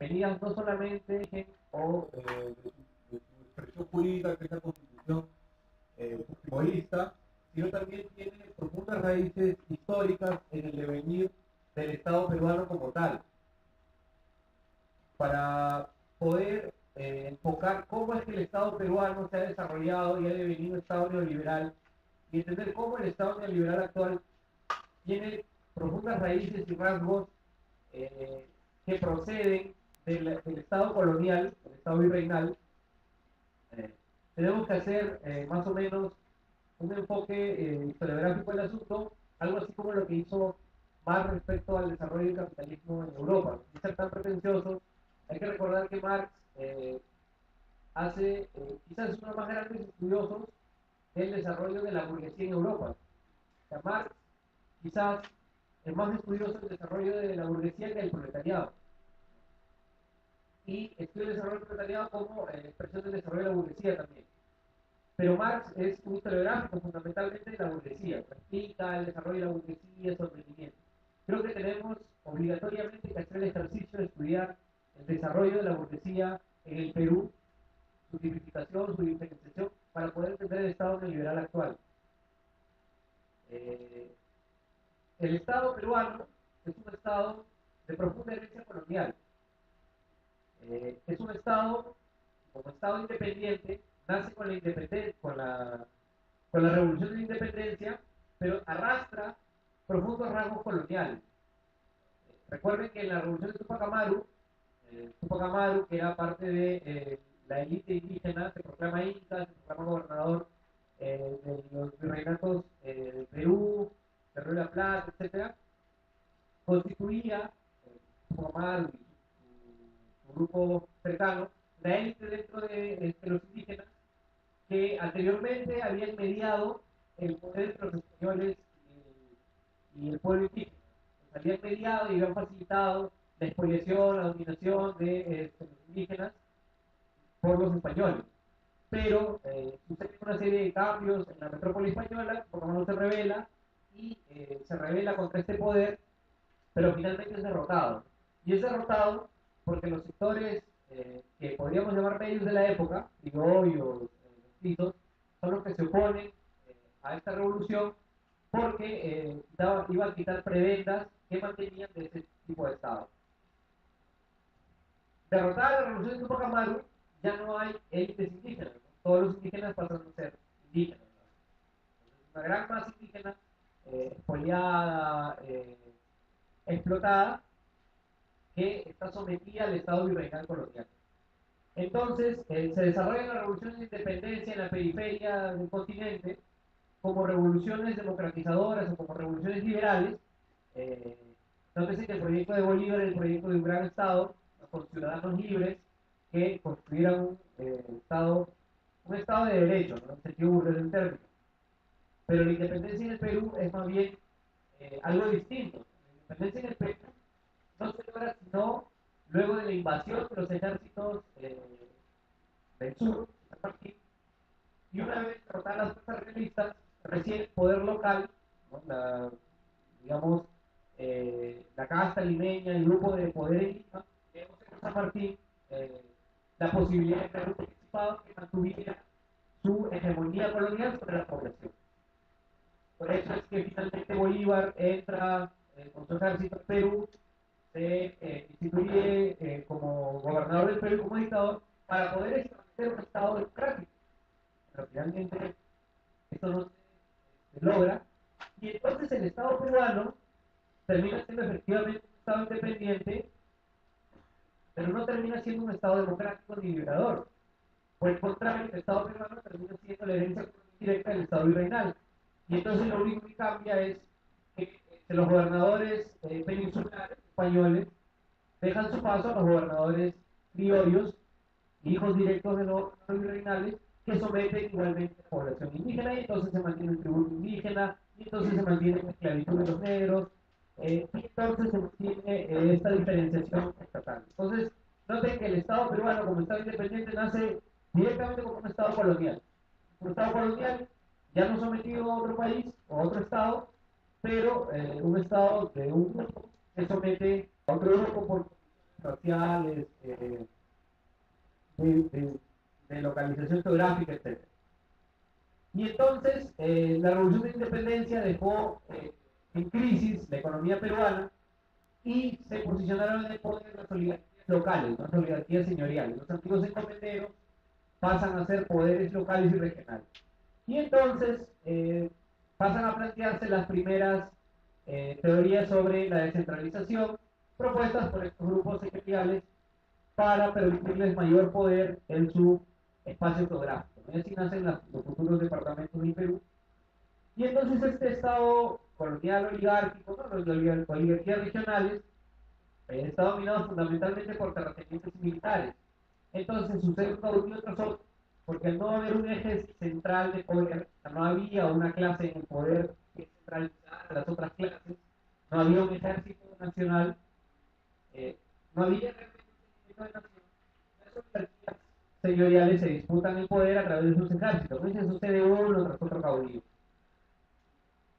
venidas no solamente de su expresión jurídica, que es la Constitución fujimorista, sino también tiene profundas raíces históricas en el devenir del Estado peruano como tal. Para poder enfocar cómo es que el Estado peruano se ha desarrollado y ha devenido Estado neoliberal, y entender cómo el Estado neoliberal actual tiene profundas raíces y rasgos que proceden del Estado colonial, del Estado virreinal. Tenemos que hacer más o menos un enfoque historiográfico del asunto, algo así como lo que hizo Marx respecto al desarrollo del capitalismo en Europa. Sin ser tan pretencioso, hay que recordar que Marx hace quizás uno de los más grandes estudiosos del desarrollo de la burguesía en Europa. O sea, Marx quizás es más estudioso del desarrollo de la burguesía que del proletariado. Y estudia el desarrollo del proletariado como expresión del desarrollo de la burguesía también. Pero Marx es un historiográfico fundamentalmente de la burguesía, explica el desarrollo de la burguesía, su rendimiento. Creo que tenemos obligatoriamente que hacer el ejercicio de estudiar el desarrollo de la burguesía en el Perú, su tipificación, su diferenciación, para poder entender el Estado neoliberal actual. El Estado peruano es un Estado de profunda herencia colonial. Es un Estado, como Estado independiente, nace con la independencia, con la revolución de la independencia, pero arrastra profundos rasgos coloniales. Recuerden que en la revolución de Tupac Amaru, que era parte de la élite indígena, se proclama inca, se proclama gobernador de los virreinatos de Perú, de Río de la Plata, etcétera, constituía Tupac Amaru y su grupo cercano la élite dentro de los indígenas que anteriormente habían mediado el poder entre los españoles y el pueblo indígena. Pues habían mediado y habían facilitado la expoliación, la dominación de los indígenas por los españoles. Pero sucede una serie de cambios en la metrópoli española, por lo menos se revela y se revela contra este poder, pero finalmente es derrotado. Y es derrotado porque los sectores que podríamos llamar medios de la época, criollos, mestizos, son los que se oponen a esta revolución porque iba a quitar prebendas que mantenían de ese tipo de Estado. Derrotada la revolución de Tupac Amaru, ya no hay élites indígenas, ¿no? Todos los indígenas pasan a ser indígenas, ¿no? Una gran masa indígena expoliada, explotada, que está sometida al Estado virreinal colonial. Entonces, se desarrolla la revolución de independencia en la periferia del continente como revoluciones democratizadoras o como revoluciones liberales. Eh, Nótese que el proyecto de Bolívar era el proyecto de un gran Estado, con ciudadanos libres que construyeran un Estado de derecho, ¿no? En sentido burgués del término. Pero la independencia en el Perú es más bien algo distinto. La independencia en el Perú no se logra sino luego de la invasión de los ejércitos del sur, y una vez derrotadas las fuerzas realistas, recién el poder local, ¿no? Digamos, la casta limeña, el grupo de poder en Lima, José San Martín, la posibilidad de crear un principado que mantuviera su hegemonía colonial sobre la población. Por eso es que finalmente Bolívar entra con su ejército en Perú, se instituye como gobernador del Perú, como dictador, para poder establecer un Estado democrático. Pero finalmente esto no se logra. Y entonces el Estado peruano termina siendo efectivamente un Estado independiente, pero no termina siendo un Estado democrático ni liberador. Por el contrario, el Estado peruano termina siendo la herencia directa del Estado virreinal. Y entonces lo único que cambia es que los gobernadores peninsulares españoles dejan su paso a los gobernadores criollos, hijos directos de los virreinales, que someten igualmente a la población indígena, y entonces se mantiene el tributo indígena, y entonces se mantiene la esclavitud de los negros, y entonces se mantiene esta diferenciación estatal. Entonces, noten que el Estado peruano como Estado independiente nace directamente como un Estado colonial. Un Estado colonial ya no sometido a otro país o a otro Estado, pero un Estado de un grupo que somete a otro grupo por raciales, de, de- de localización geográfica, etc. Y entonces la Revolución de Independencia dejó en crisis la economía peruana y se posicionaron en el poder las oligarquías locales, las oligarquías señoriales. Los antiguos encomenderos pasan a ser poderes locales y regionales. Y entonces pasan a plantearse las primeras teorías sobre la descentralización propuestas por estos grupos sectoriales para permitirles mayor poder en su espacio geográfico, ¿no? Y así nacen los futuros departamentos del Perú. Y entonces este Estado colonial oligárquico, ¿no? Las oligarquías regionales, está dominado fundamentalmente por terratenientes y militares. Entonces sucede un caudillo tras otro, porque al no haber un eje central de poder, no había una clase en el poder que centralizara a las otras clases, no había un ejército nacional, no había realmente un sentimiento de nación, las oligarquías señoriales se disputan el poder a través de sus ejércitos, ¿no? Y se sucede uno tras otro caudillo.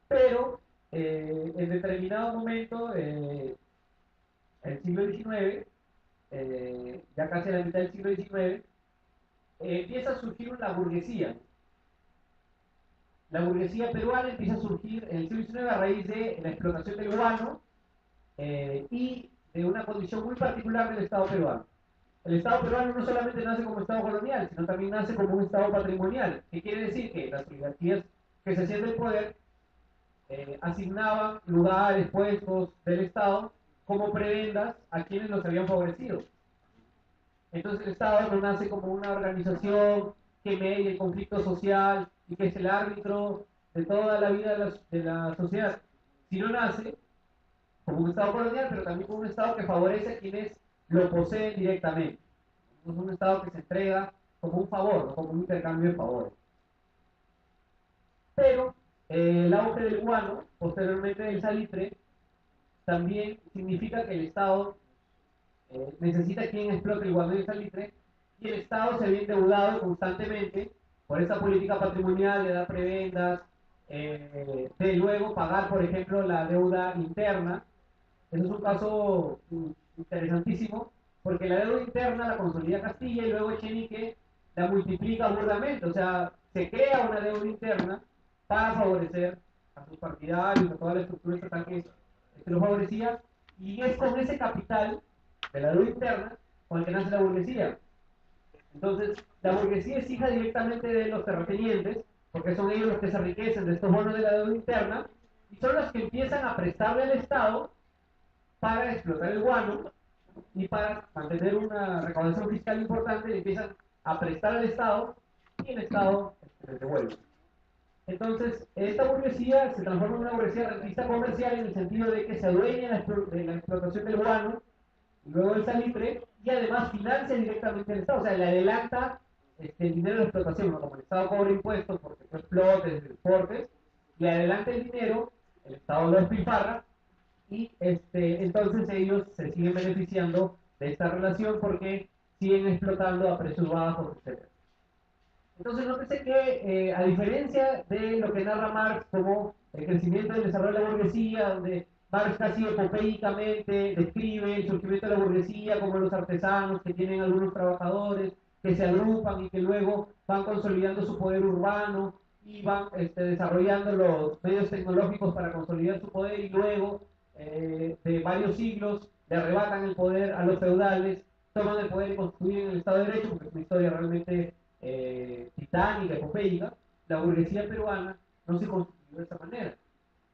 Pero en determinado momento, el siglo XIX, ya casi a la mitad del siglo XIX, empieza a surgir la burguesía. La burguesía peruana empieza a surgir en el siglo XIX a raíz de la explotación del guano y de una condición muy particular del Estado peruano. El Estado peruano no solamente nace como Estado colonial, sino también nace como un Estado patrimonial, que quiere decir que las oligarquías que se hacían del poder asignaban lugares, puestos del Estado como prebendas a quienes los habían favorecido. Entonces el Estado no nace como una organización que medie el conflicto social y que es el árbitro de toda la vida de la sociedad, sino nace como un Estado colonial, pero también como un Estado que favorece a quienes lo poseen directamente. Es un Estado que se entrega como un favor, ¿no? Como un intercambio de favores. Pero el auge del guano, posteriormente del salitre, también significa que el Estado necesita quien explote el guano y el salitre, y el Estado se ve endeudado constantemente por esa política patrimonial de dar prebendas, de luego pagar, por ejemplo, la deuda interna. Ese es un caso interesantísimo, porque la deuda interna la consolida Castilla y luego Echenique la multiplica burdamente, o sea, se crea una deuda interna para favorecer a sus partidarios, a toda la estructura estatal que lo favorecía, y es con ese capital de la deuda interna con el que nace la burguesía. Entonces, la burguesía es hija directamente de los terratenientes, porque son ellos los que se enriquecen de estos bonos de la deuda interna, y son los que empiezan a prestarle al Estado para explotar el guano y para mantener una recaudación fiscal importante, y empiezan a prestar al Estado y el Estado les devuelve. Entonces, esta burguesía se transforma en una burguesía rentista comercial en el sentido de que se adueña de la explotación del guano y luego del salitre y además financia directamente el Estado, o sea, le adelanta el dinero de la explotación, ¿no? Como el Estado cobra impuestos porque tú explotes, exportes, le adelanta el dinero, el Estado lo despilfarra y entonces ellos se siguen beneficiando de esta relación porque siguen explotando a precios bajos, etc. Entonces, nótese que a diferencia de lo que narra Marx como el crecimiento y el desarrollo de la burguesía, donde Marx casi epopeicamente describe el surgimiento de la burguesía como los artesanos que tienen algunos trabajadores, que se agrupan y que luego van consolidando su poder urbano y van desarrollando los medios tecnológicos para consolidar su poder y luego de varios siglos le arrebatan el poder a los feudales, toman el poder y construyen el Estado de Derecho, porque es una historia realmente titánica, epopeica. La burguesía peruana no se constituyó de esta manera.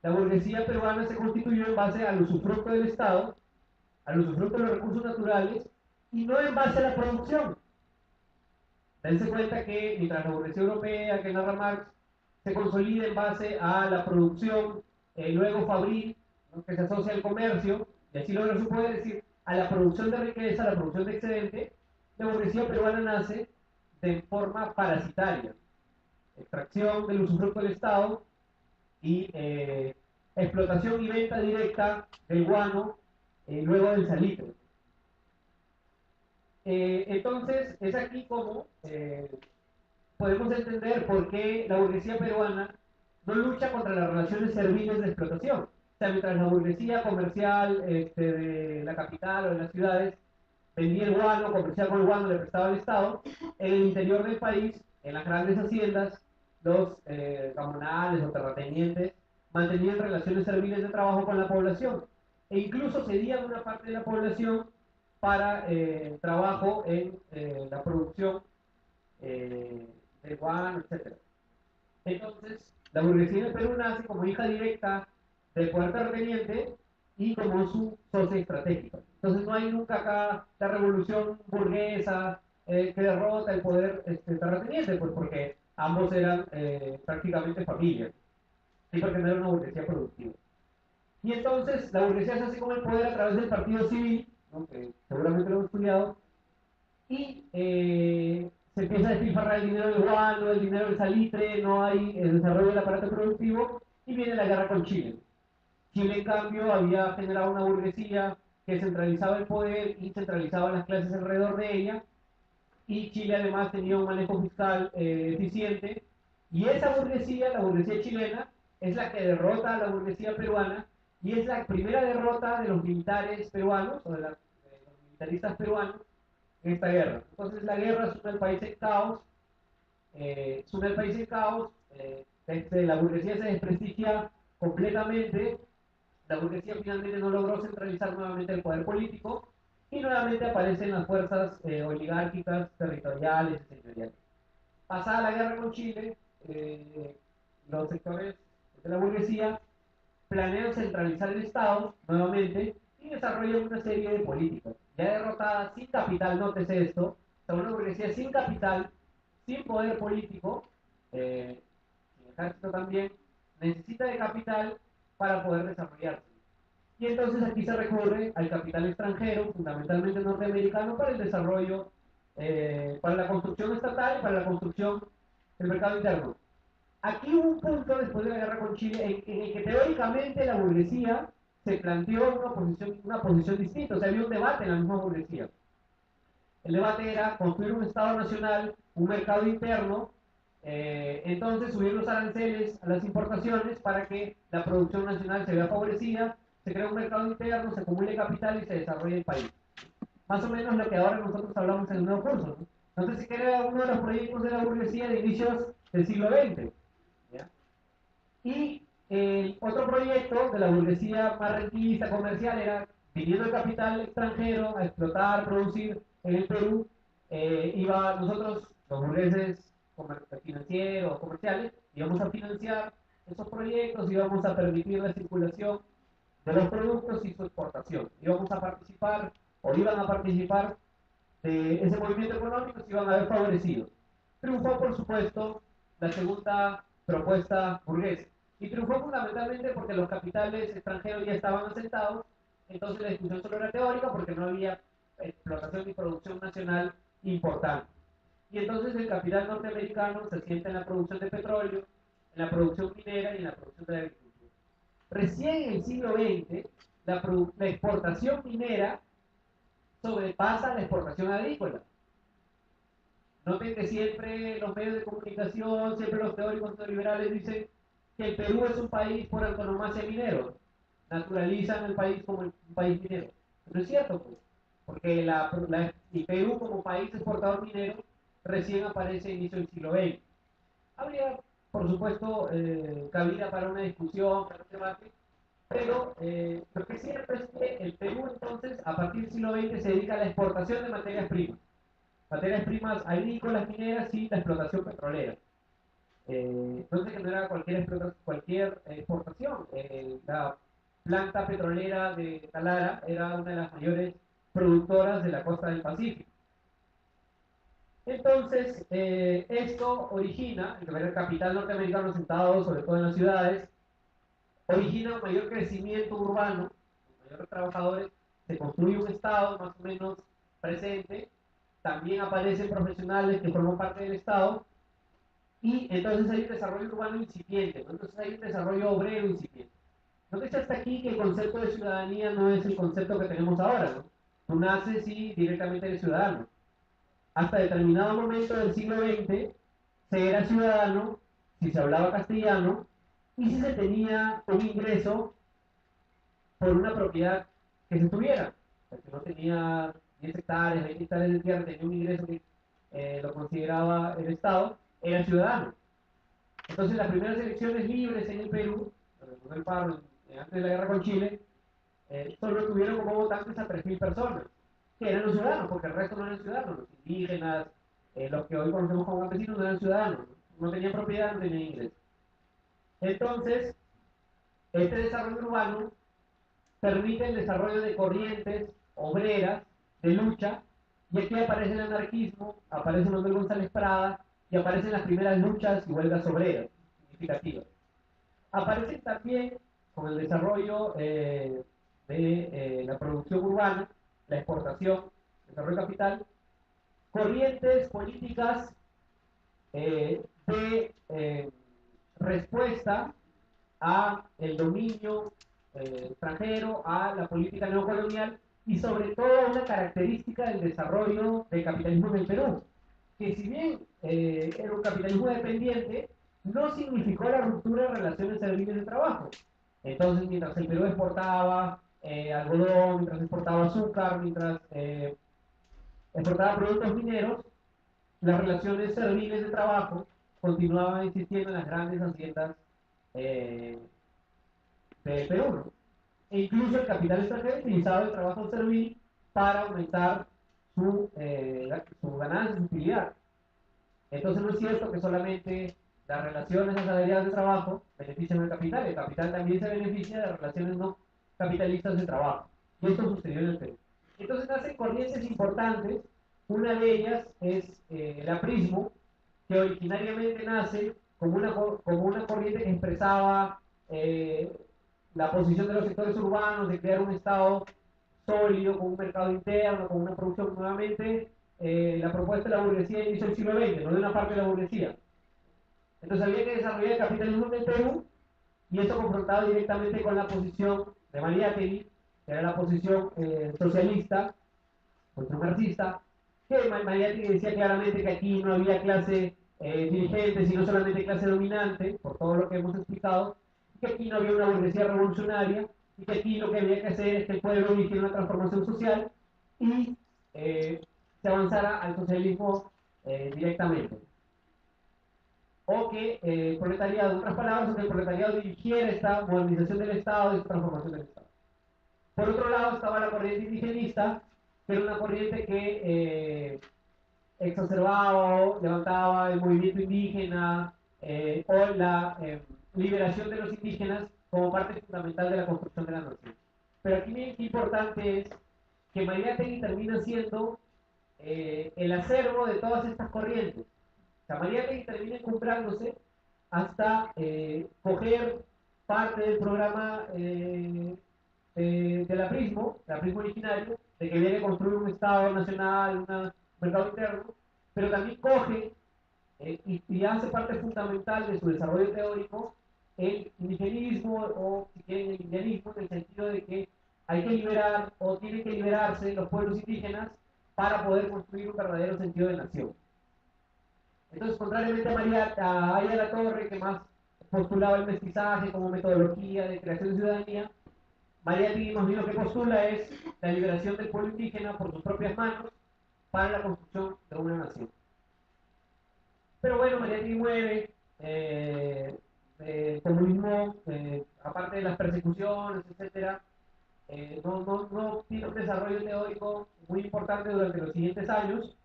La burguesía peruana se constituyó en base al usufructo del Estado, al usufructo de los recursos naturales y no en base a la producción. Dense cuenta que mientras la burguesía europea que narra Marx se consolida en base a la producción, luego fabril, ¿no? Que se asocia al comercio, y así logra su poder, es decir, a la producción de riqueza, a la producción de excedente, la burguesía peruana nace de forma parasitaria, extracción del usufructo del Estado y explotación y venta directa del guano, luego del salitre. Entonces, es aquí como podemos entender por qué la burguesía peruana no lucha contra las relaciones serviles de explotación. O sea, mientras la burguesía comercial de la capital o de las ciudades vendía el guano, comerciaba con el guano, le prestaba al Estado. En el interior del país, en las grandes haciendas, los gamonales o terratenientes mantenían relaciones serviles de trabajo con la población e incluso cedían una parte de la población para trabajo en la producción de guano, etc. Entonces, la burguesía del Perú nace como hija directa del poder terrateniente y como su socio estratégico. Entonces, no hay nunca acá la revolución burguesa que derrota el poder terrateniente, pues porque ambos eran prácticamente familias, y porque no era una burguesía productiva. Y entonces, la burguesía se hace con el poder a través del partido civil, ¿no? Que seguramente lo hemos estudiado, y se empieza a despilfarrar el dinero del guano, el dinero del salitre, no hay el desarrollo del aparato productivo y viene la guerra con Chile. Chile, en cambio, había generado una burguesía que centralizaba el poder y centralizaba las clases alrededor de ella, y Chile además tenía un manejo fiscal eficiente, y esa burguesía, la burguesía chilena, es la que derrota a la burguesía peruana y es la primera derrota de los militares peruanos o de los militaristas peruanos en esta guerra. Entonces la guerra suma el país en caos, la burguesía se desprestigia completamente, la burguesía finalmente no logró centralizar nuevamente el poder político y nuevamente aparecen las fuerzas oligárquicas, territoriales y señoriales. Pasada la guerra con Chile, los sectores de la burguesía planean centralizar el Estado nuevamente y desarrollan una serie de políticas. Ya derrotada, sin capital, nótese esto, o sea, una burguesía sin capital, sin poder político, sin ejército también, necesita de capital para poder desarrollarse. Y entonces aquí se recurre al capital extranjero, fundamentalmente norteamericano, para el desarrollo, para la construcción estatal y para la construcción del mercado interno. Aquí hubo un punto después de la guerra con Chile en el que teóricamente la burguesía se planteó una posición distinta, o sea, había un debate en la misma burguesía. El debate era construir un Estado nacional, un mercado interno, entonces subir los aranceles a las importaciones para que la producción nacional se vea favorecida, se crea un mercado interno, se acumule capital y se desarrolle el país. Más o menos lo que ahora nosotros hablamos en el nuevo curso, ¿no? Entonces, si era uno de los proyectos de la burguesía de inicios del siglo XX. ¿Ya? Y el otro proyecto de la burguesía más rentista comercial era, viniendo el capital extranjero a explotar, producir en el Perú, nosotros, los burgueses financieros, comerciales, íbamos a financiar esos proyectos, íbamos a permitir la circulación de los productos y su exportación. Íbamos a participar, o iban a participar de ese movimiento económico, se iban a ver favorecidos. Triunfó, por supuesto, la segunda propuesta burguesa. Y triunfó fundamentalmente porque los capitales extranjeros ya estaban asentados, entonces la discusión solo era teórica porque no había explotación y producción nacional importante. Y entonces el capital norteamericano se sienta en la producción de petróleo, en la producción minera y en la producción de la agricultura. Recién en el siglo XX, la exportación minera sobrepasa la exportación agrícola. Noten que siempre los medios de comunicación, siempre los teóricos neoliberales dicen que el Perú es un país por antonomasia minero. Naturalizan el país como un país minero. No es cierto, pues, porque el Perú como país exportador minero recién aparece a inicio del siglo XX. Habría, por supuesto, cabida para una discusión, para un debate, pero lo que es cierto es que el Perú entonces, a partir del siglo XX, se dedica a la exportación de materias primas agrícolas, mineras y la explotación petrolera. Entonces, que no era cualquier exportación. La planta petrolera de Talara era una de las mayores productoras de la costa del Pacífico. Entonces, esto origina, el capital norteamericano sentado sobre todo en las ciudades, origina un mayor crecimiento urbano, mayores trabajadores, se construye un Estado más o menos presente, también aparecen profesionales que forman parte del Estado, y entonces hay un desarrollo urbano incipiente, ¿no? Entonces hay un desarrollo obrero incipiente. Entonces hasta aquí que el concepto de ciudadanía no es el concepto que tenemos ahora, ¿no? Tú naces y directamente eres ciudadano. Hasta determinado momento del siglo XX se era ciudadano si se hablaba castellano y si se tenía un ingreso por una propiedad que se tuviera, porque no tenía 10 hectáreas, 20 hectáreas de tierra, tenía un ingreso que lo consideraba el Estado, era ciudadano. Entonces, las primeras elecciones libres en el Perú, el paro, antes de la guerra con Chile, solo tuvieron como votantes a 3.000 personas, que eran los ciudadanos, porque el resto no eran ciudadanos, los indígenas, los que hoy conocemos como campesinos no eran ciudadanos, no tenían propiedad, no tenían ingresos. Entonces, este desarrollo urbano permite el desarrollo de corrientes obreras de lucha, y aquí aparece el anarquismo, aparece Manuel González Prada, y aparecen las primeras luchas y huelgas obreras significativas. Aparecen también con el desarrollo de la producción urbana, la exportación, el desarrollo de capital, corrientes políticas de respuesta a el dominio extranjero, a la política neocolonial y sobre todo una característica del desarrollo del capitalismo en el Perú, que si bien era un capitalismo dependiente, no significó la ruptura de relaciones serviles de trabajo. Entonces, mientras el Perú exportaba algodón, mientras exportaba azúcar, mientras exportaba productos mineros, las relaciones serviles de trabajo continuaban existiendo en las grandes haciendas eh, del Perú, ¿no? E incluso el capital extranjero utilizaba el trabajo servil para aumentar su ganancia, su utilidad. Entonces no es cierto que solamente las relaciones asalariadas de trabajo benefician al capital, el capital también se beneficia de las relaciones no capitalistas de trabajo. Y esto sucedió en el Perú. Entonces nacen corrientes importantes, una de ellas es el aprismo, que originariamente nace como una corriente que expresaba eh, la posición de los sectores urbanos de crear un Estado sólido, con un mercado interno, con una producción nuevamente, la propuesta de la burguesía inició el siglo XX, no de una parte de la burguesía. Entonces había que desarrollar el capitalismo en el Perú, y eso confrontado directamente con la posición de Mariátegui, que era la posición socialista, contra marxista, que Mariátegui decía claramente que aquí no había clase dirigente, sino solamente clase dominante, por todo lo que hemos explicado, que aquí no había una burguesía revolucionaria, y que aquí lo que había que hacer es que el pueblo hiciera una transformación social y se avanzara al socialismo directamente. O que el proletariado, en otras palabras, que el proletariado dirigiera esta modernización del Estado y esta transformación del Estado. Por otro lado estaba la corriente indigenista, que era una corriente que exacerbaba o levantaba el movimiento indígena o la liberación de los indígenas como parte fundamental de la construcción de la nación. Pero aquí bien importante es que Mariátegui termina siendo el acervo de todas estas corrientes. O sea, Mariátegui termina encumbrándose hasta coger parte del programa del aprismo originario, de que viene a construir un Estado nacional, un mercado interno, pero también coge y hace parte fundamental de su desarrollo teórico el indigenismo, o si quieren el indianismo, en el sentido de que hay que liberar o tienen que liberarse los pueblos indígenas para poder construir un verdadero sentido de nación. Entonces, contrariamente a Aya La Torre, que más postulaba el mestizaje como metodología de creación de ciudadanía, Mariátegui más bien lo que postula es la liberación del pueblo indígena por sus propias manos para la construcción de una nación. Pero bueno, Mariátegui muere, el comunismo, aparte de las persecuciones, etcétera, no tiene un desarrollo teórico muy importante durante los siguientes años,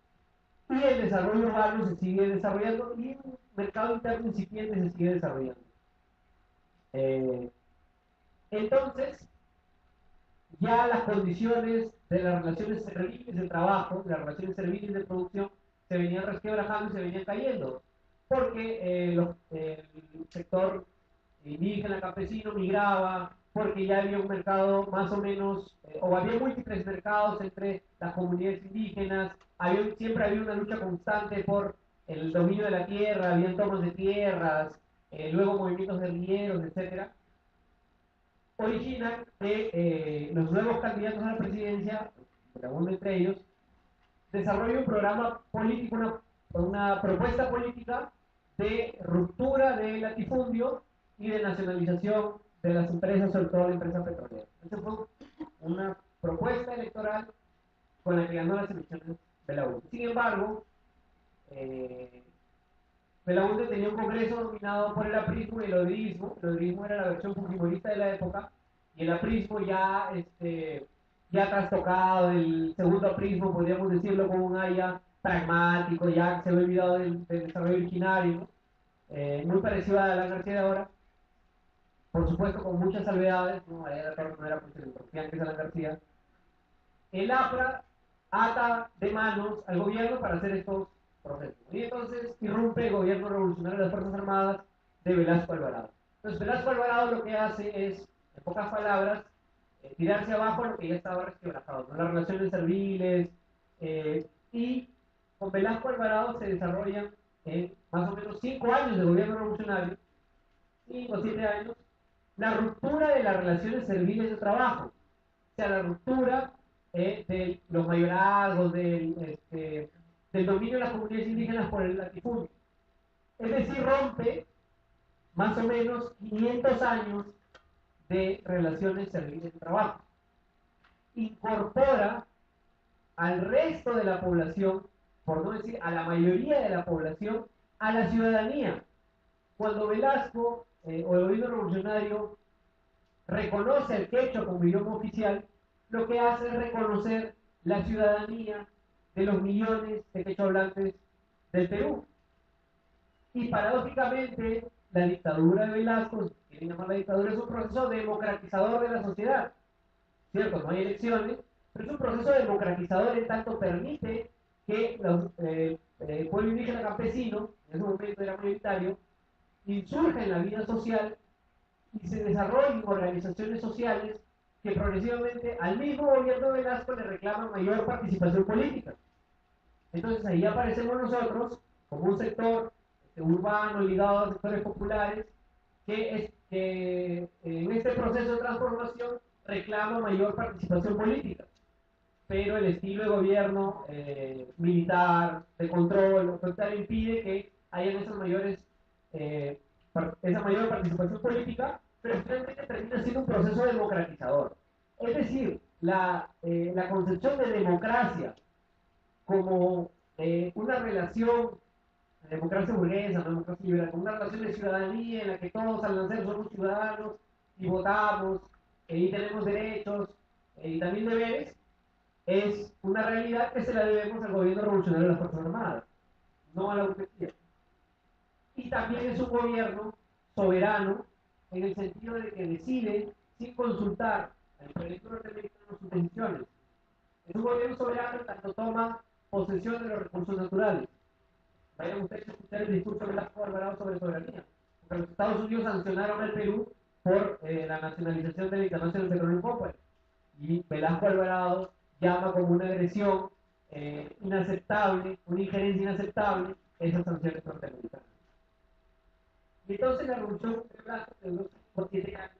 y el desarrollo urbano se sigue desarrollando y el mercado interno incipiente se sigue desarrollando. Eh, entonces, ya las condiciones de las relaciones serviles de trabajo, de las relaciones serviles de producción, se venían resquebrajando y se venían cayendo, porque el sector indígena, campesino migraba, porque ya había un mercado más o menos, o había múltiples mercados entre las comunidades indígenas, siempre había una lucha constante por el dominio de la tierra, había tomas de tierras, luego movimientos guerrilleros, etcétera, originan que los nuevos candidatos a la presidencia, uno entre ellos, desarrolla un programa político, una propuesta política de ruptura del latifundio y de nacionalización de las empresas, sobre todo la empresa petrolera. Esa fue una propuesta electoral con la que ganó las elecciones Belaúnde. Sin embargo, Belaúnde tenía un congreso dominado por el aprismo y el odrismo. El odrismo era la versión fujimorista de la época, y el aprismo ya trastocado, el segundo aprismo, podríamos decirlo, con un haya pragmático, ya se había olvidado del desarrollo originario, ¿no? Muy parecido a la García de ahora, por supuesto con muchas salvedades, ¿no? María de Torres no era que es Alan García. El APRA ata de manos al gobierno para hacer estos procesos. Y entonces irrumpe el gobierno revolucionario de las Fuerzas Armadas de Velasco Alvarado. Entonces Velasco Alvarado lo que hace es, en pocas palabras, tirarse abajo lo que ya estaba resquebrajado, ¿no? Las relaciones serviles, y con Velasco Alvarado se desarrollan más o menos 5 años de gobierno revolucionario, 5 o 7 años, la ruptura de las relaciones serviles de trabajo, o sea, la ruptura de los mayorazgos, del dominio de las comunidades indígenas por el latifundio. Es decir, rompe más o menos 500 años de relaciones serviles de trabajo. Incorpora al resto de la población, por no decir a la mayoría de la población, a la ciudadanía. Cuando Velasco o el gobierno revolucionario reconoce el quechua como idioma oficial, lo que hace es reconocer la ciudadanía de los millones de quechohablantes del Perú. Y paradójicamente, la dictadura de Velasco, que quieren llamar la dictadura, es un proceso democratizador de la sociedad. ¿Cierto? No hay elecciones, pero es un proceso democratizador en tanto permite que el pueblo indígena campesino, en ese momento era mayoritario, insurja en la vida social y se desarrollen organizaciones sociales que progresivamente al mismo gobierno de Velasco le reclaman mayor participación política. Entonces ahí aparecemos nosotros como un sector urbano ligado a sectores populares que en este proceso de transformación reclama mayor participación política, pero el estilo de gobierno militar, de control, autoritario impide que haya eh, esa mayor participación política, pero finalmente termina siendo un proceso democratizador. Es decir, la concepción de democracia como una relación, democracia burguesa, no democracia liberal, como una relación de ciudadanía en la que todos al nacer somos ciudadanos y votamos y tenemos derechos y también deberes, es una realidad que se la debemos al gobierno revolucionario de las Fuerzas Armadas, no a la burguesía. Y también es un gobierno soberano en el sentido de que decide sin consultar al proyecto norteamericano sus decisiones. Es un gobierno soberano en tanto toma posesión de los recursos naturales. Vayan ustedes a escuchar el discurso de Velasco Alvarado sobre soberanía. Porque los Estados Unidos sancionaron al Perú por la nacionalización de la International Petroleum Company. Y Velasco Alvarado llama como una agresión inaceptable, una injerencia inaceptable, esas sanciones norteamericanas. Y entonces la revolución de Velasco, de unos 7 años,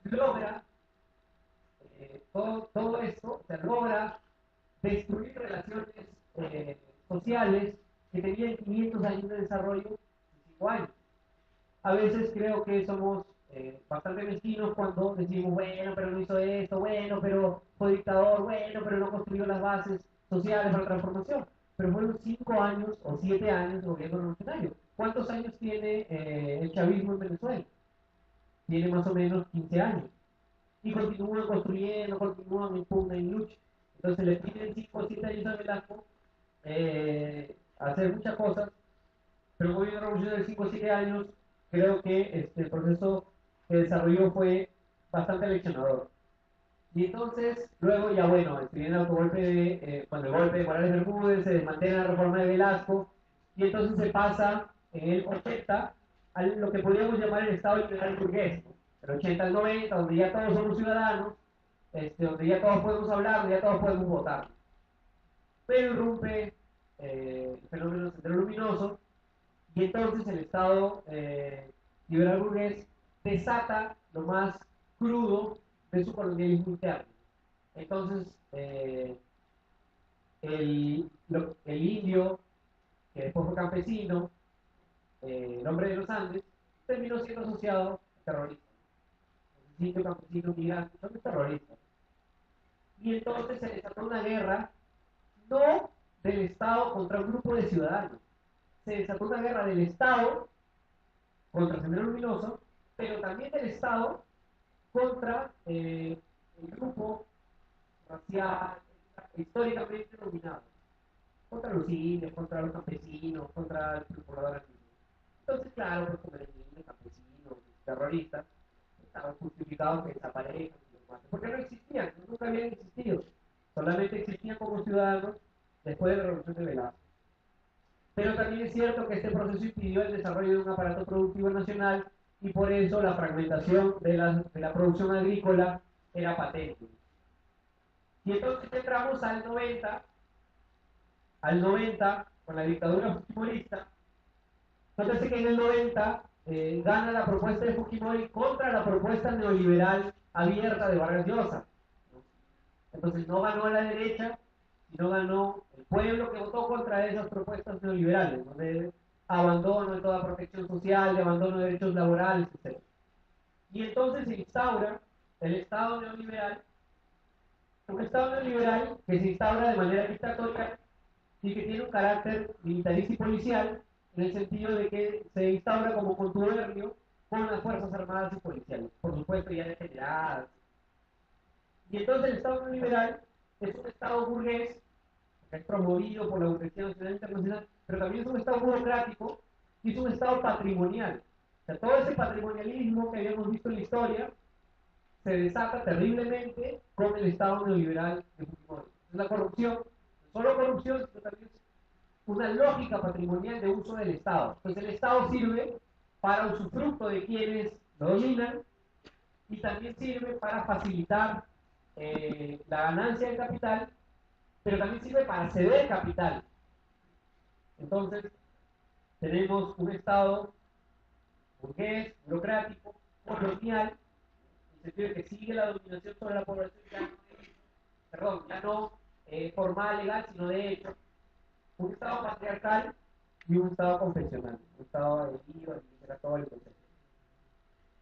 logra todo esto, o sea, logra destruir relaciones sociales que tenían 500 años de desarrollo en 5 años. A veces creo que somos bastante mezquinos cuando decimos, bueno, pero no hizo esto, bueno, pero fue dictador, bueno, pero no construyó las bases sociales para la transformación. Pero fueron 5 años o 7 años de gobierno revolucionario. ¿Cuántos años tiene el chavismo en Venezuela? Tiene más o menos 15 años. Y continúan construyendo, continúan en pugna y lucha. Entonces le piden 5 o 7 años a Velasco hacer muchas cosas, pero el gobierno revolucionario de 5 o 7 años, creo que el proceso que desarrolló fue bastante leccionador. Y entonces, luego ya bueno, viene el autogolpe cuando el golpe de Morales Bermúdez, se desmantela la reforma de Velasco, y entonces se pasa en el 80 a lo que podríamos llamar el Estado liberal burgués, ¿no? El 80 al 90, donde ya todos somos ciudadanos, donde ya todos podemos hablar, donde ya todos podemos votar. Pero irrumpe el fenómeno del Sendero Luminoso, y entonces el Estado liberal burgués desata lo más crudo de su colonialismo interno. Entonces, el indio, que después fue campesino, el hombre de los Andes, terminó siendo asociado a terroristas. El indio, campesino, migrante, son terroristas. Y entonces se desató una guerra del Estado contra un grupo de ciudadanos. Se desató una guerra del Estado contra Sendero Luminoso, pero también del Estado contra el grupo racial, históricamente dominado, contra los indios, contra los campesinos, contra el poblador antiguo. Entonces, claro, pues como el campesinos, terroristas, estaban justificados que desaparezcan, porque no existían, nunca habían existido, solamente existían como ciudadanos después de la Revolución de Velázquez. Pero también es cierto que este proceso impidió el desarrollo de un aparato productivo nacional y por eso la fragmentación de la producción agrícola era patente. Y entonces entramos al 90 con la dictadura fujimorista. Entonces que en el 90 gana la propuesta de Fujimori contra la propuesta neoliberal abierta de Vargas Llosa. Entonces no ganó la derecha, sino ganó el pueblo que votó contra esas propuestas neoliberales, ¿no? De abandono de toda protección social, de abandono de derechos laborales, etc. Y entonces se instaura el Estado neoliberal, un Estado neoliberal que se instaura de manera dictatorial y que tiene un carácter militarista y policial, en el sentido de que se instaura como contubernio con las Fuerzas Armadas y Policiales, por supuesto ya degeneradas. Y entonces el Estado neoliberal es un Estado burgués, que es promovido por la Burguesía Nacional e Internacional, pero también es un Estado burocrático y es un Estado patrimonial. O sea, todo ese patrimonialismo que habíamos visto en la historia se desata terriblemente con el Estado neoliberal de Fujimori. Es la corrupción, no solo corrupción, sino también una lógica patrimonial de uso del Estado. Entonces el Estado sirve para usufructo de quienes lo dominan y también sirve para facilitar la ganancia del capital, pero también sirve para ceder capital. Entonces tenemos un Estado burgués, burocrático, colonial, en el sentido de que sigue la dominación sobre la población, ya no formal, legal, sino de hecho, un Estado patriarcal y un Estado confesional, un Estado de Iglesia católica, etc.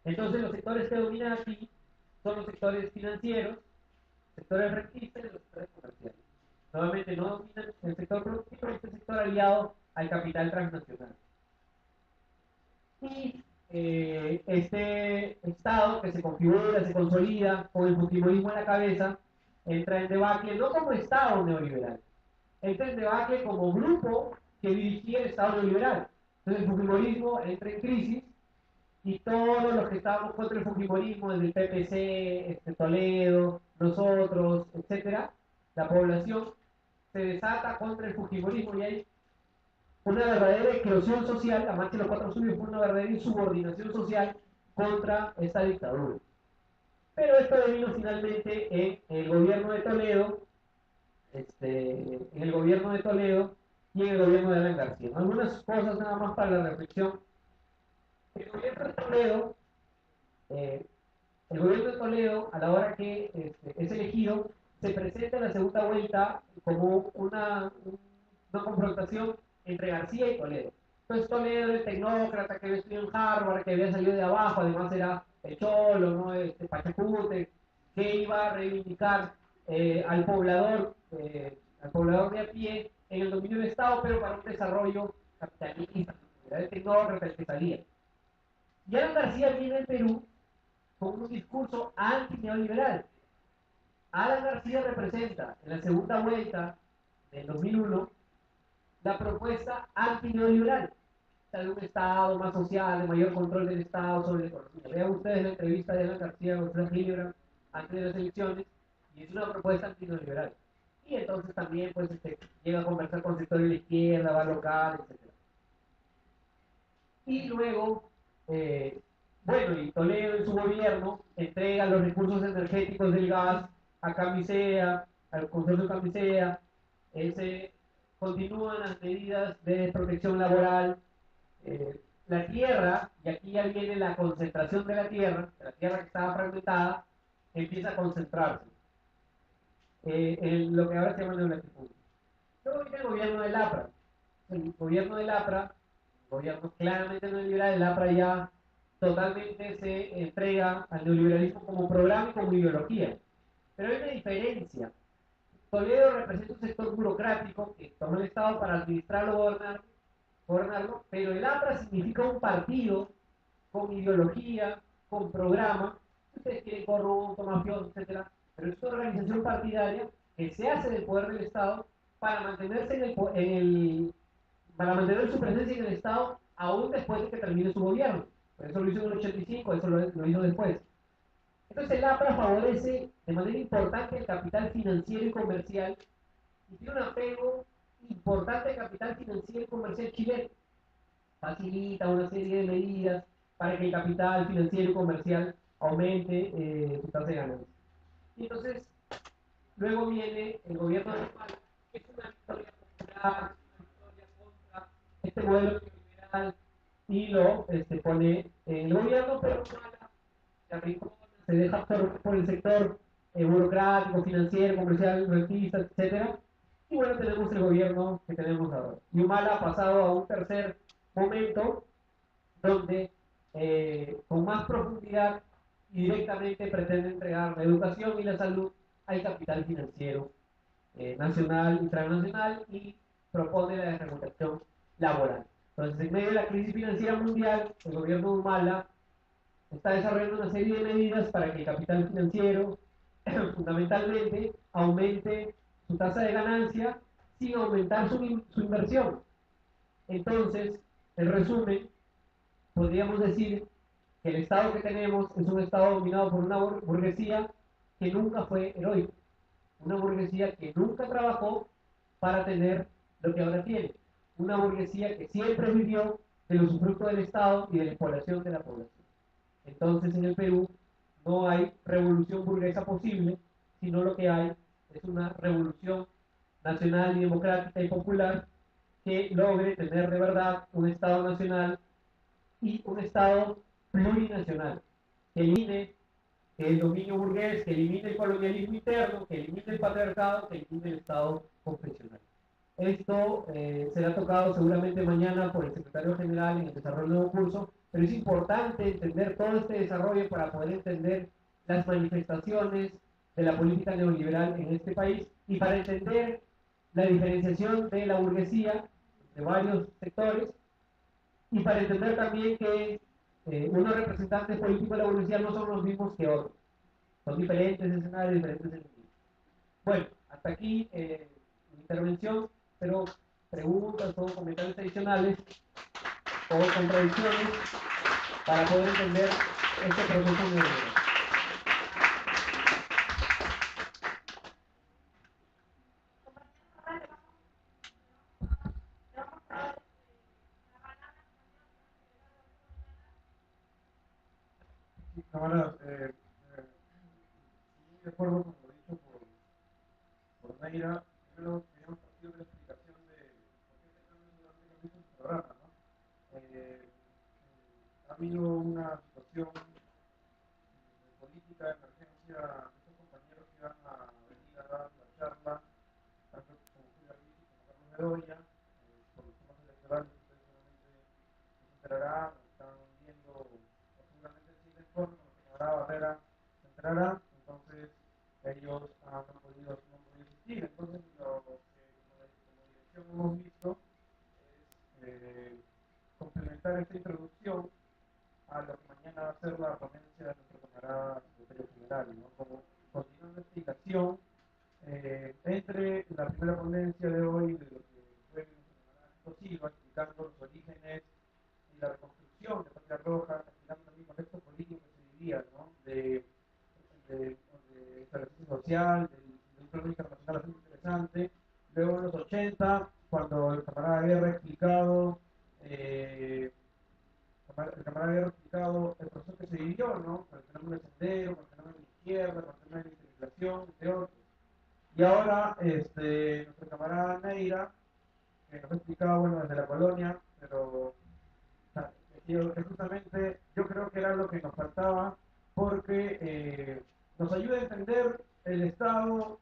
Entonces los sectores que dominan aquí son los sectores financieros, sectores rentistas y los sectores comerciales. Nuevamente no dominan el sector productivo, este sector aliado al capital transnacional. Y este Estado que se configura, se consolida con el fujimorismo en la cabeza, entra en debacle no como Estado neoliberal, entra en debacle como grupo que dirigía el Estado neoliberal. Entonces el fujimorismo entra en crisis y todos los que estábamos contra el fujimorismo, desde el PPC, Toledo, nosotros, etcétera, la población se desata contra el fujimorismo y hay una verdadera eclosión social. La marcha de los 4 de julio fue una verdadera insubordinación social contra esta dictadura. Pero esto devino finalmente en el gobierno de Toledo, en el gobierno de Toledo y en el gobierno de Alan García. Algunas cosas nada más para la reflexión. El gobierno de Toledo, eh, el gobierno de Toledo, a la hora que es elegido, se presenta en la segunda vuelta como una confrontación entre García y Toledo. Entonces Toledo, el tecnócrata que había estudiado en Harvard, que había salido de abajo, además era el cholo, ¿no? Pachacute, que iba a reivindicar al poblador de a pie en el dominio del Estado, pero para un desarrollo capitalista. Era el tecnócrata el que salía. Y Alan García viene al Perú con un discurso anti-neoliberal. Alan García representa en la segunda vuelta del 2001 la propuesta anti-neoliberal, o sea, de un Estado más social, de mayor control del Estado sobre la economía. Vean ustedes la entrevista de Alan García con Frank Hildebrand antes de las elecciones, y es una propuesta anti-neoliberal. Y entonces también pues, llega a conversar con sectores de la izquierda, va local, etc. Y luego, bueno, y Toledo en su gobierno entrega los recursos energéticos del gas a Camisea, al consorcio Camisea, se continúan las medidas de protección laboral, la tierra, y aquí ya viene la concentración de la tierra que estaba fragmentada, empieza a concentrarse en lo que ahora se llama neolatifundio. Luego viene el gobierno del APRA. El gobierno del APRA, gobierno claramente neoliberal, el APRA ya totalmente se entrega al neoliberalismo como programa y como ideología. Pero hay una diferencia. Toledo representa un sector burocrático que toma el Estado para administrarlo, gobernarlo, pero el APRA significa un partido con ideología, con programa, si ustedes quieren corrupto, mafioso, etcétera, pero es una organización partidaria que se hace del poder del Estado para mantenerse para mantener su presencia en el Estado aún después de que termine su gobierno. Por eso lo hizo en el 85, eso lo hizo después. Entonces el APRA favorece de manera importante el capital financiero y comercial y tiene un apego importante al capital financiero y comercial chileno. Facilita una serie de medidas para que el capital financiero y comercial aumente su tasa de ganancia. Y entonces, luego viene el gobierno de España, que es una victoria popular, una victoria contra este modelo neoliberal, y lo pone en el gobierno, pero se arrincona, se deja absorber por el sector burocrático, financiero, comercial, rentista, etcétera. Y bueno, tenemos el gobierno que tenemos ahora. Y Humala ha pasado a un tercer momento donde con más profundidad y directamente pretende entregar la educación y la salud al capital financiero nacional y transnacional y propone la desregulación laboral. Entonces, en medio de la crisis financiera mundial, el gobierno de Humala está desarrollando una serie de medidas para que el capital financiero fundamentalmente aumente su tasa de ganancia sin aumentar su inversión. Entonces, en resumen, podríamos decir que el Estado que tenemos es un Estado dominado por una burguesía que nunca fue heroica, una burguesía que nunca trabajó para tener lo que ahora tiene, una burguesía que siempre vivió del usufructo del Estado y de la explotación de la población. Entonces en el Perú no hay revolución burguesa posible, sino lo que hay es una revolución nacional y democrática y popular que logre tener de verdad un Estado nacional y un Estado plurinacional, que elimine el dominio burgués, que elimine el colonialismo interno, que elimine el patriarcado, que elimine el Estado confesional. Esto será tocado seguramente mañana por el secretario general en el desarrollo del nuevo curso, pero es importante entender todo este desarrollo para poder entender las manifestaciones de la política neoliberal en este país y para entender la diferenciación de la burguesía de varios sectores y para entender también que unos representantes políticos de la burguesía no son los mismos que otros. Son diferentes escenarios, diferentes enemigos. Bueno, hasta aquí mi intervención, pero preguntas o comentarios adicionales o contradicciones para poder entender este proceso neoliberal. Sí, camaradas, de acuerdo con lo dicho por Neira, primero queríamos partir de la explicación de por qué este cambio durante el mismo programa, ¿no? Ha habido una situación de política de emergencia de estos compañeros que van a venir a dar la charla, tanto como Julia Ruiz como Carlos Bedoya, por los temas electorales, ustedes seguramente se enterarán, están viendo, o seguramente el siguiente entorno, lo que habrá Barrera se enterará, entonces ellos no han podido asistir. Entonces, lo que como dirección hemos visto es complementar esta introducción a lo que mañana va a ser la ponencia de nuestro camarada secretario general, ¿no? Como continuando la explicación entre la primera ponencia de hoy, de lo que fue nuestro camarada Silva, explicando los orígenes y la reconstrucción de Patria Roja, explicando también el contexto político que se vivía, ¿no? De ejercicio social, de un plano internacional bastante interesante. Luego en los 80, cuando el camarada Guerra ha explicado el camarada Guerra ha explicado el proceso que se vivió, ¿no? Con el fenómeno del sendero, con el fenómeno de la izquierda, con el fenómeno de la integración, entre otros. Y ahora, nuestro camarada Neira, que nos ha explicado, bueno, desde la colonia, pero que justamente yo creo que era lo que nos faltaba, porque nos ayuda a entender el Estado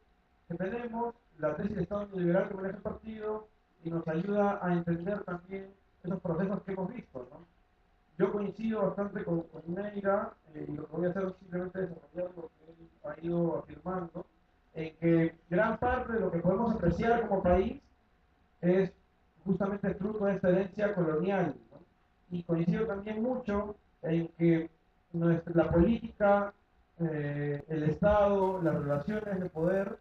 que tenemos, la tesis de Estado neoliberal que maneja el partido, y nos ayuda a entender también esos procesos que hemos visto, ¿no? Yo coincido bastante con Neira, y lo que voy a hacer es simplemente desarrollar lo que él ha ido afirmando, en que gran parte de lo que podemos apreciar como país es justamente fruto de esta herencia colonial, ¿no? Y coincido también mucho en que la política, el Estado, las relaciones de poder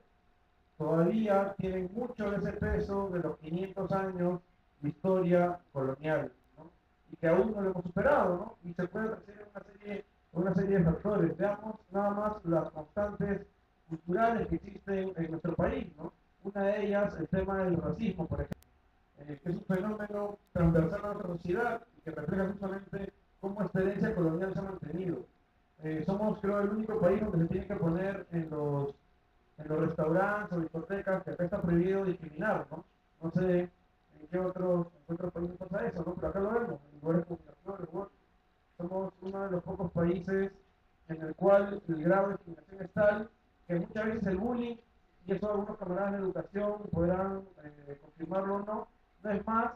todavía tienen mucho de ese peso de los 500 años de historia colonial, ¿no? Y que aún no lo hemos superado, ¿no? Y se puede apreciar una serie de factores. Veamos nada más las constantes culturales que existen en nuestro país, ¿no? Una de ellas, el tema del racismo, por ejemplo, que es un fenómeno transversal a nuestra sociedad y que refleja justamente cómo esta herencia colonial se ha mantenido. Somos, creo, el único país donde se tiene que poner en los restaurantes o discotecas que acá está prohibido discriminar, ¿no? No sé en qué otros países pasa eso, ¿no? Pero acá lo vemos, en lugares como Miraflores, somos uno de los pocos países en el cual el grado de discriminación es tal que muchas veces el bullying, y eso algunos camaradas de educación podrán confirmarlo o no, no es más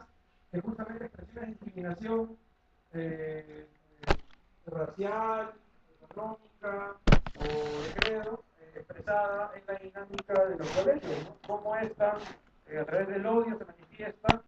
que justamente expresiones de discriminación eh, racial, económica o de credo expresada en la dinámica de los colegios, ¿no? Cómo esta, a través del odio, se manifiesta